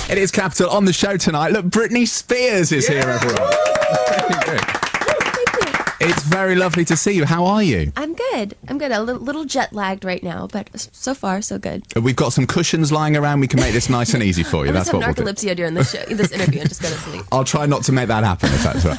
It is Capital on the show tonight. Look, Britney Spears is here, everyone. It's very lovely to see you. How are you? I'm good. A little jet lagged right now, but so far so good. We've got some cushions lying around. We can make this nice and easy for you. That's what we'll do. Narcolepsy during this interview, and just go to sleep. I'll try not to make that happen, if that's right.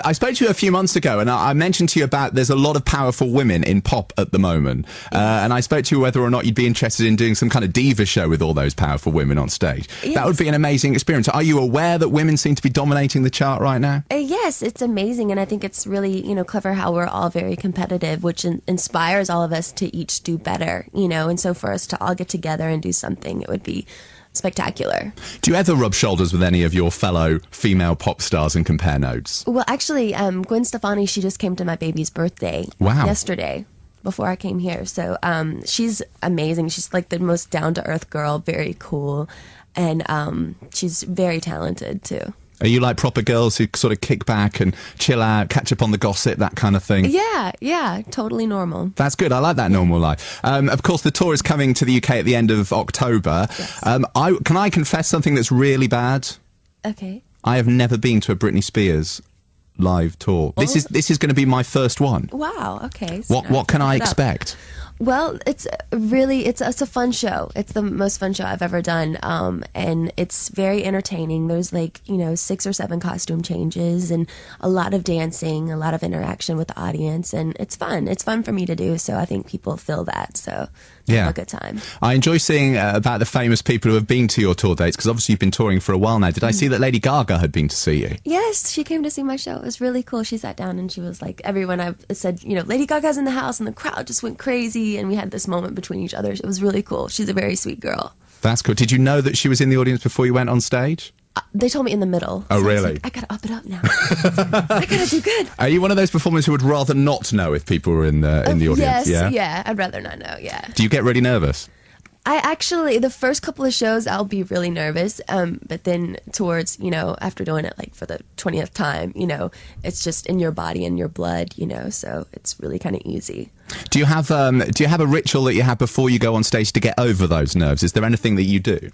I spoke to you a few months ago, and I mentioned to you about there's a lot of powerful women in pop at the moment. And I spoke to you whether or not you'd be interested in doing some kind of diva show with all those powerful women on stage. Yes. That would be an amazing experience. Are you aware that women seem to be dominating the chart right now? Yes, it's amazing, and I think it's really clever how we're all very competitive, which inspires all of us to each do better, and so for us to all get together and do something, it would be spectacular. Do you ever rub shoulders with any of your fellow female pop stars and compare notes? Well, actually, Gwen Stefani, she just came to my baby's birthday yesterday before I came here, so she's amazing. She's like the most down-to-earth girl, very cool, and she's very talented too. Are you like proper girls who sort of kick back and chill out, catch up on the gossip, that kind of thing? Yeah, totally normal. That's good. I like that normal life. Of course, the tour is coming to the UK at the end of October. Yes. Can I confess something that's really bad? Okay. I have never been to a Britney Spears live tour. Oh. This is going to be my first one. Wow. Okay. What can I expect? Well, it's a fun show. It's the most fun show I've ever done, and it's very entertaining. There's 6 or 7 costume changes and a lot of dancing, a lot of interaction with the audience, and it's fun. It's fun for me to do, so I think people feel that, so have a good time. I enjoy seeing about the famous people who have been to your tour dates, because obviously you've been touring for a while now. Did I see that Lady Gaga had been to see you? Yes, she came to see my show. It was really cool. She sat down and she was like, everyone, I said, Lady Gaga's in the house, and the crowd just went crazy. And we had this moment between each other. It was really cool. She's a very sweet girl. That's cool. Did you know that she was in the audience before you went on stage? They told me in the middle. Oh, so really? I gotta up it up now. I gotta do good. Are you one of those performers who would rather not know if people were in the audience? Yes, yeah. I'd rather not know, yeah. Do you get really nervous? I actually, the first couple of shows, I'll be really nervous. But then towards, after doing it for the 20th time, it's just in your body and your blood, so it's really kind of easy. Do you have a ritual that you have before you go on stage to get over those nerves? Is there anything that you do?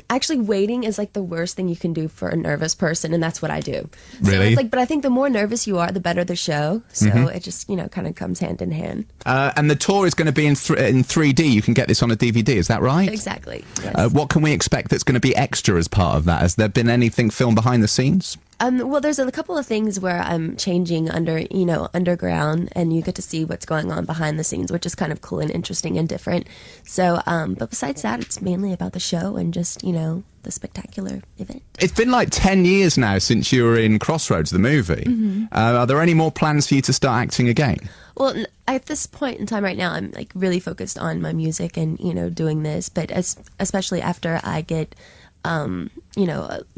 Actually, waiting is the worst thing you can do for a nervous person, and that's what I do. Really? So it's but I think the more nervous you are, the better the show. So it just, kind of comes hand in hand. And the tour is going to be in 3D. You can get this on a DVD, is that right? Exactly. Yes. What can we expect that's going to be extra as part of that? Has there been anything filmed behind the scenes? Well, there's a couple of things where I'm changing underground, and you get to see what's going on behind the scenes, which is kind of cool and interesting and different. So, but besides that, it's mainly about the show and just, the spectacular event. It's been 10 years now since you were in Crossroads, the movie. Are there any more plans for you to start acting again? Well, at this point in time right now, I'm really focused on my music and, doing this, but especially after I get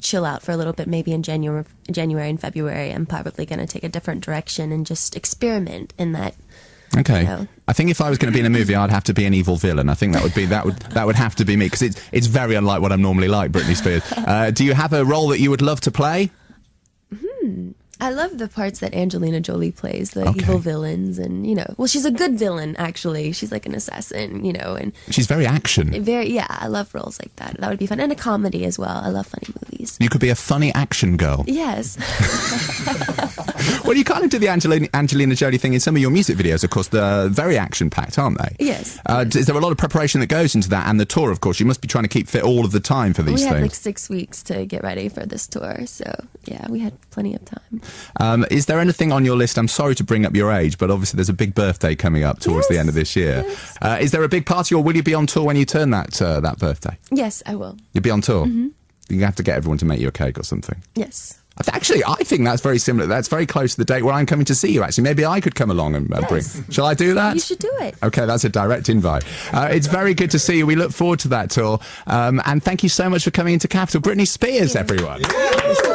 chill out for a little bit, maybe in January and February, I'm probably going to take a different direction and just experiment in that. Okay. I think if I was going to be in a movie, I'd have to be an evil villain. I think that would have to be me, because it's very unlike what I'm normally like, Britney Spears. Do you have a role that you would love to play? I love the parts that Angelina Jolie plays, the evil villains, and well, she's a good villain actually. She's like an assassin, and she's very action. I love roles like that. That would be fun, and a comedy as well. I love funny movies. You could be a funny action girl. Yes. Well, you kind of do the Angelina Jolie thing in some of your music videos. Of course, they're very action-packed, aren't they? Yes. Is there a lot of preparation that goes into that, and the tour? Of course, you must be trying to keep fit all of the time for these things. We had 6 weeks to get ready for this tour, so yeah, we had plenty of time. Is there anything on your list? I'm sorry to bring up your age, but obviously there's a big birthday coming up towards the end of this year. Yes. Is there a big party, or will you be on tour when you turn that birthday? Yes, I will. You'll be on tour? You have to get everyone to make you a cake or something. Yes. Actually, I think that's very similar. That's very close to the date where I'm coming to see you, actually. Maybe I could come along and bring... Shall I do that? You should do it. Okay, that's a direct invite. It's very good to see you. We look forward to that tour. And thank you so much for coming into Capital. Britney Spears, everyone. Yeah.